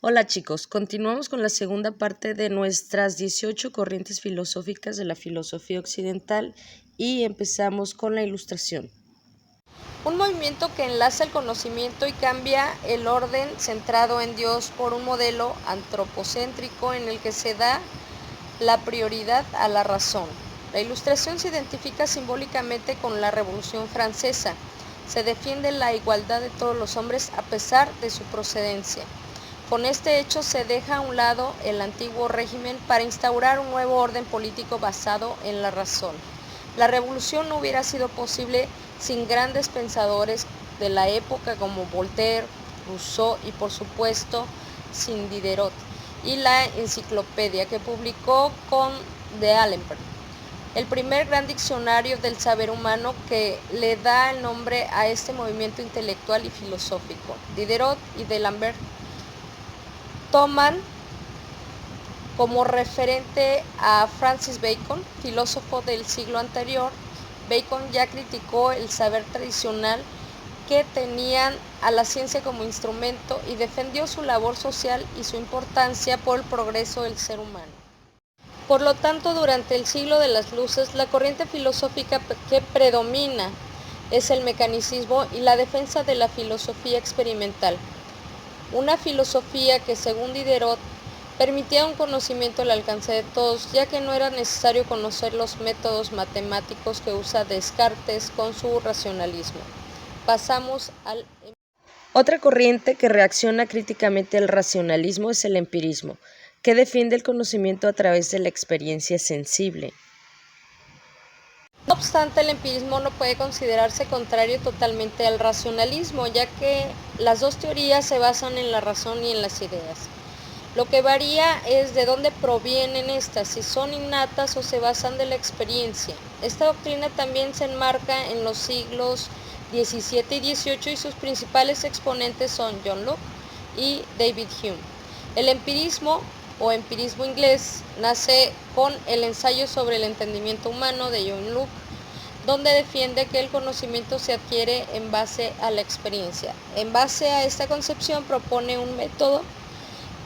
Hola chicos, continuamos con la segunda parte de nuestras 18 corrientes filosóficas de la filosofía occidental y empezamos con la ilustración. Un movimiento que enlaza el conocimiento y cambia el orden centrado en Dios por un modelo antropocéntrico en el que se da la prioridad a la razón. La ilustración se identifica simbólicamente con la Revolución Francesa. Se defiende la igualdad de todos los hombres a pesar de su procedencia. Con este hecho se deja a un lado el antiguo régimen para instaurar un nuevo orden político basado en la razón. La revolución no hubiera sido posible sin grandes pensadores de la época como Voltaire, Rousseau y por supuesto sin Diderot y la enciclopedia que publicó con D'Alembert, el primer gran diccionario del saber humano que le da el nombre a este movimiento intelectual y filosófico. Diderot y D'Alembert toman como referente a Francis Bacon, filósofo del siglo anterior. Bacon ya criticó el saber tradicional que tenían a la ciencia como instrumento y defendió su labor social y su importancia por el progreso del ser humano. Por lo tanto, durante el siglo de las luces, la corriente filosófica que predomina es el mecanicismo y la defensa de la filosofía experimental. Una filosofía que, según Diderot, permitía un conocimiento al alcance de todos, ya que no era necesario conocer los métodos matemáticos que usa Descartes con su racionalismo. Pasamos al... Otra corriente que reacciona críticamente al racionalismo es el empirismo, que defiende el conocimiento a través de la experiencia sensible. No obstante, el empirismo no puede considerarse contrario totalmente al racionalismo, ya que las dos teorías se basan en la razón y en las ideas. Lo que varía es de dónde provienen estas, si son innatas o se basan de la experiencia. Esta doctrina también se enmarca en los siglos XVII y XVIII y sus principales exponentes son John Locke y David Hume. El empirismo o empirismo inglés nace con el ensayo sobre el entendimiento humano de John Locke, donde defiende que el conocimiento se adquiere en base a la experiencia. En base a esta concepción propone un método,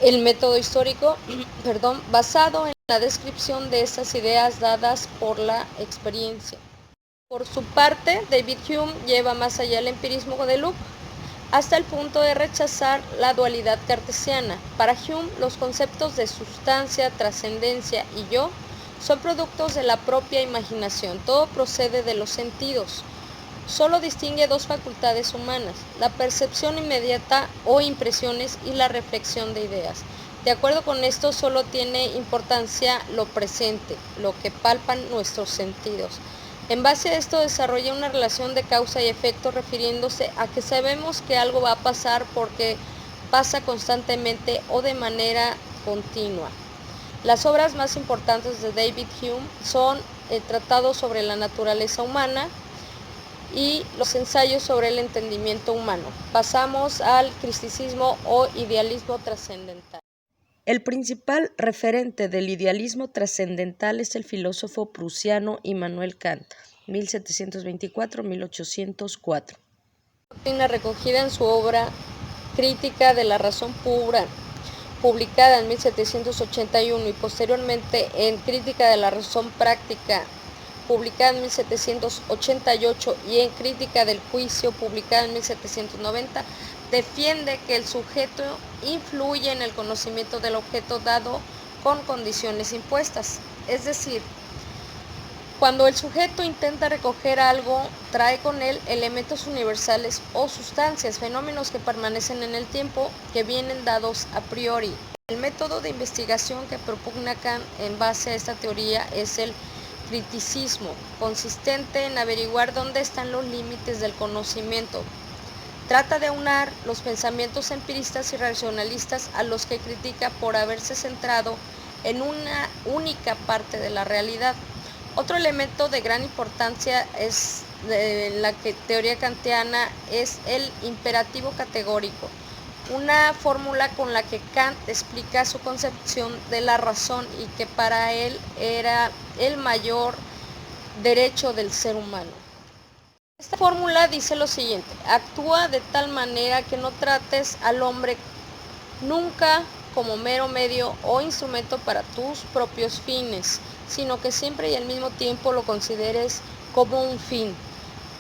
el método histórico, basado en la descripción de estas ideas dadas por la experiencia. Por su parte, David Hume lleva más allá el empirismo de Locke, hasta el punto de rechazar la dualidad cartesiana. Para Hume, los conceptos de sustancia, trascendencia y yo son productos de la propia imaginación. Todo procede de los sentidos. Solo distingue dos facultades humanas, la percepción inmediata o impresiones y la reflexión de ideas. De acuerdo con esto, solo tiene importancia lo presente, lo que palpan nuestros sentidos. En base a esto desarrolla una relación de causa y efecto refiriéndose a que sabemos que algo va a pasar porque pasa constantemente o de manera continua. Las obras más importantes de David Hume son el Tratado sobre la naturaleza humana y los ensayos sobre el entendimiento humano. Pasamos al cristicismo o idealismo trascendental. El principal referente del idealismo trascendental es el filósofo prusiano Immanuel Kant, 1724-1804. Doctrina recogida en su obra Crítica de la razón pura, publicada en 1781 y posteriormente en Crítica de la razón práctica, publicada en 1788 y en Crítica del juicio, publicada en 1790, defiende que el sujeto influye en el conocimiento del objeto dado con condiciones impuestas. Es decir, cuando el sujeto intenta recoger algo, trae con él elementos universales o sustancias, fenómenos que permanecen en el tiempo, que vienen dados a priori. El método de investigación que propugna Kant en base a esta teoría es el criticismo, consistente en averiguar dónde están los límites del conocimiento. Trata de aunar los pensamientos empiristas y racionalistas a los que critica por haberse centrado en una única parte de la realidad. Otro elemento de gran importancia es de la teoría kantiana es el imperativo categórico, una fórmula con la que Kant explica su concepción de la razón y que para él era el mayor derecho del ser humano. Esta fórmula dice lo siguiente: actúa de tal manera que no trates al hombre nunca como mero medio o instrumento para tus propios fines, sino que siempre y al mismo tiempo lo consideres como un fin.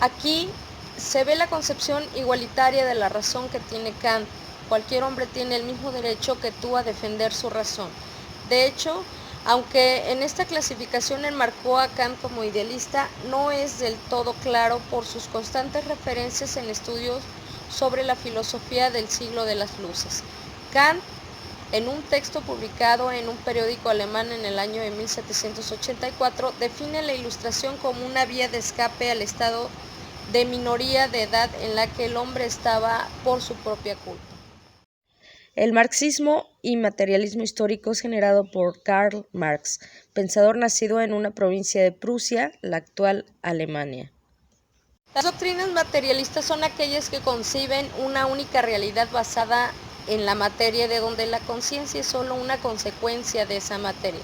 Aquí se ve la concepción igualitaria de la razón que tiene Kant. Cualquier hombre tiene el mismo derecho que tú a defender su razón. De hecho, aunque en esta clasificación enmarcó a Kant como idealista, no es del todo claro por sus constantes referencias en estudios sobre la filosofía del siglo de las luces. Kant, en un texto publicado en un periódico alemán en el año de 1784, define la Ilustración como una vía de escape al estado de minoría de edad en la que el hombre estaba por su propia culpa. El marxismo y materialismo histórico es generado por Karl Marx, pensador nacido en una provincia de Prusia, la actual Alemania. Las doctrinas materialistas son aquellas que conciben una única realidad basada en la materia, de donde la conciencia es solo una consecuencia de esa materia.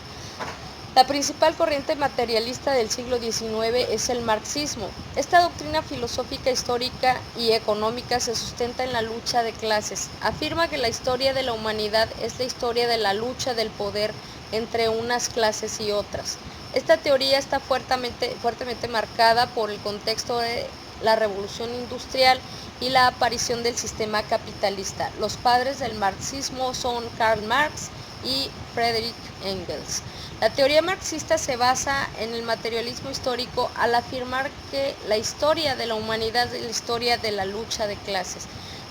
La principal corriente materialista del siglo XIX es el marxismo. Esta doctrina filosófica, histórica y económica se sustenta en la lucha de clases. Afirma que la historia de la humanidad es la historia de la lucha del poder entre unas clases y otras. Esta teoría está fuertemente marcada por el contexto de la revolución industrial y la aparición del sistema capitalista. Los padres del marxismo son Karl Marx y Friedrich Engels. La teoría marxista se basa en el materialismo histórico al afirmar que la historia de la humanidad es la historia de la lucha de clases.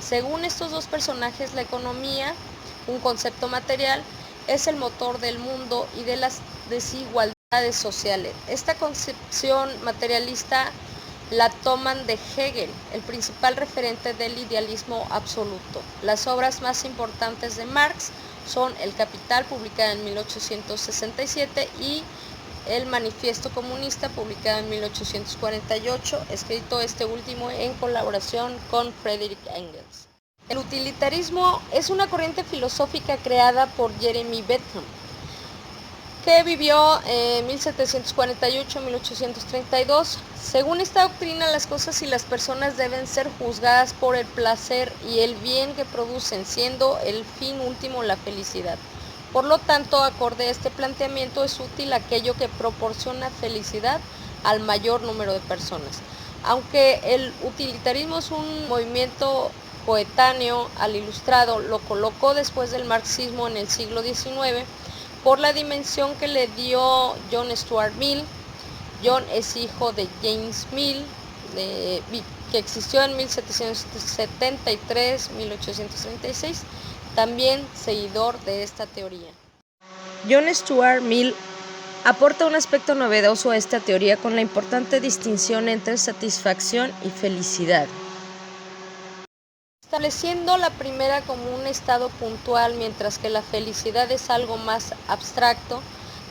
Según estos dos personajes, la economía, un concepto material, es el motor del mundo y de las desigualdades sociales. Esta concepción materialista la toman de Hegel, el principal referente del idealismo absoluto. Las obras más importantes de Marx son El Capital, publicada en 1867, y El Manifiesto Comunista, publicado en 1848, escrito este último en colaboración con Friedrich Engels. El utilitarismo es una corriente filosófica creada por Jeremy Bentham, que vivió en 1748-1832. Según esta doctrina, las cosas y las personas deben ser juzgadas por el placer y el bien que producen, siendo el fin último la felicidad. Por lo tanto, acorde a este planteamiento, es útil aquello que proporciona felicidad al mayor número de personas. Aunque el utilitarismo es un movimiento coetáneo al ilustrado, lo colocó después del marxismo en el siglo XIX, por la dimensión que le dio John Stuart Mill. John es hijo de James Mill, que existió en 1773-1836, también seguidor de esta teoría. John Stuart Mill aporta un aspecto novedoso a esta teoría con la importante distinción entre satisfacción y felicidad, estableciendo la primera como un estado puntual, mientras que la felicidad es algo más abstracto.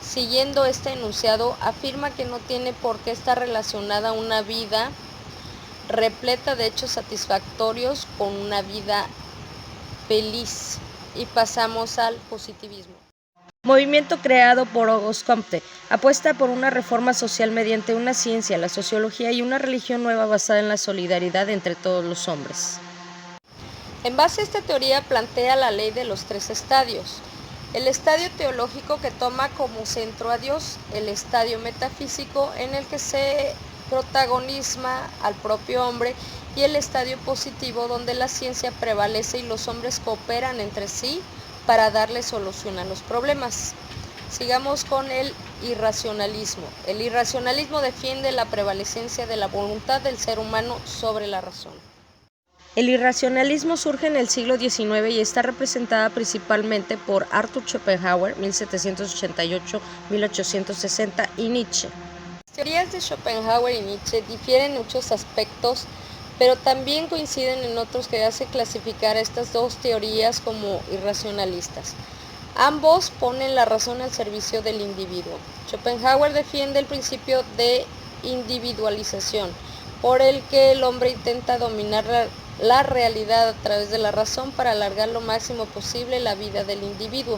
Siguiendo este enunciado, afirma que no tiene por qué estar relacionada una vida repleta de hechos satisfactorios con una vida feliz. Y pasamos al positivismo. Movimiento creado por Auguste Comte, apuesta por una reforma social mediante una ciencia, la sociología y una religión nueva basada en la solidaridad entre todos los hombres. En base a esta teoría plantea la ley de los tres estadios. El estadio teológico, que toma como centro a Dios; el estadio metafísico, en el que se protagoniza al propio hombre; y el estadio positivo, donde la ciencia prevalece y los hombres cooperan entre sí para darle solución a los problemas. Sigamos con el irracionalismo. El irracionalismo defiende la prevalecencia de la voluntad del ser humano sobre la razón. El irracionalismo surge en el siglo XIX y está representada principalmente por Arthur Schopenhauer, 1788-1860, y Nietzsche. Las teorías de Schopenhauer y Nietzsche difieren en muchos aspectos, pero también coinciden en otros que hace clasificar a estas dos teorías como irracionalistas. Ambos ponen la razón al servicio del individuo. Schopenhauer defiende el principio de individualización, por el que el hombre intenta dominar la realidad a través de la razón para alargar lo máximo posible la vida del individuo.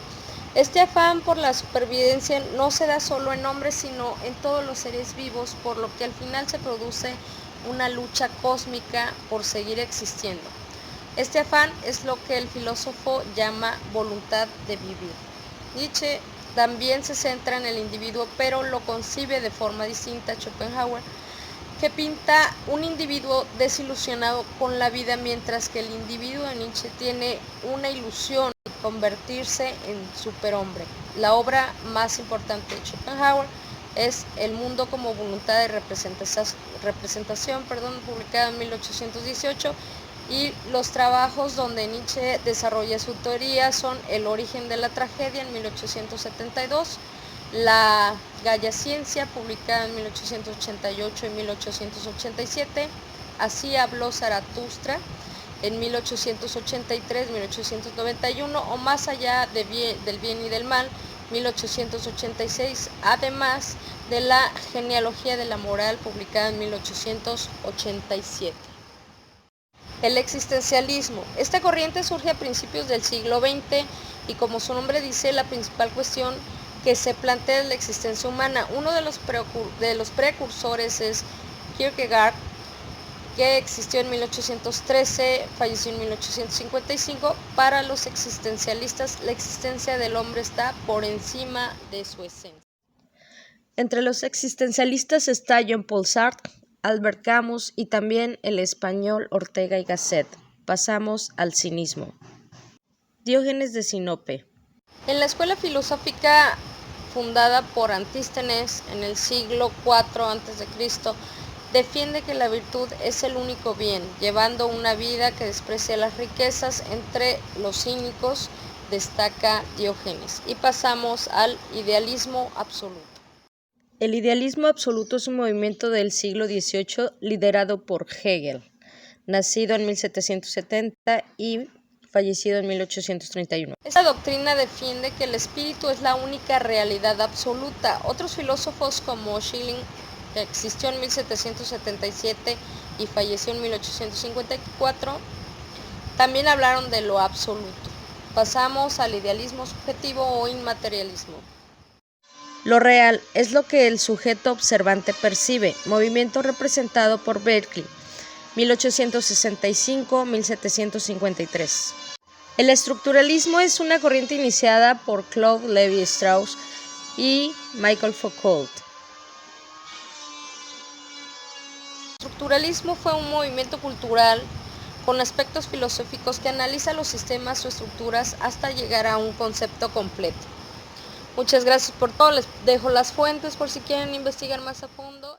Este afán por la supervivencia no se da solo en hombres, sino en todos los seres vivos, por lo que al final se produce una lucha cósmica por seguir existiendo. Este afán es lo que el filósofo llama voluntad de vivir. Nietzsche también se centra en el individuo, pero lo concibe de forma distinta a Schopenhauer, que pinta un individuo desilusionado con la vida, mientras que el individuo de Nietzsche tiene una ilusión de convertirse en superhombre. La obra más importante de Schopenhauer es El mundo como voluntad de representación, publicada en 1818, y los trabajos donde Nietzsche desarrolla su teoría son El origen de la tragedia en 1872, La Gaya Ciencia, publicada en 1888 y 1887, Así habló Zaratustra en 1883-1891, o Más allá del bien y del mal, 1886, además de La genealogía de la moral, publicada en 1887. El existencialismo. Esta corriente surge a principios del siglo XX y, como su nombre dice, la principal cuestión que se plantea es la existencia humana. Uno de los precursores es Kierkegaard, que existió en 1813, falleció en 1855. Para los existencialistas, la existencia del hombre está por encima de su esencia. Entre los existencialistas está Jean-Paul Sartre, Albert Camus y también el español Ortega y Gasset. Pasamos al cinismo. Diógenes de Sinope. En la escuela filosófica fundada por Antístenes en el siglo IV a.C., defiende que la virtud es el único bien, llevando una vida que desprecia las riquezas. Entre los cínicos destaca Diógenes. Y pasamos al idealismo absoluto. El idealismo absoluto es un movimiento del siglo XVIII liderado por Hegel, nacido en 1770 y fallecido en 1831. Esta doctrina defiende que el espíritu es la única realidad absoluta. Otros filósofos como Schelling, que existió en 1777 y falleció en 1854, también hablaron de lo absoluto. Pasamos al idealismo subjetivo o inmaterialismo. Lo real es lo que el sujeto observante percibe, movimiento representado por Berkeley, 1865-1753. El estructuralismo es una corriente iniciada por Claude Lévi-Strauss y Michel Foucault. El estructuralismo fue un movimiento cultural con aspectos filosóficos que analiza los sistemas o estructuras hasta llegar a un concepto completo. Muchas gracias por todo, les dejo las fuentes por si quieren investigar más a fondo.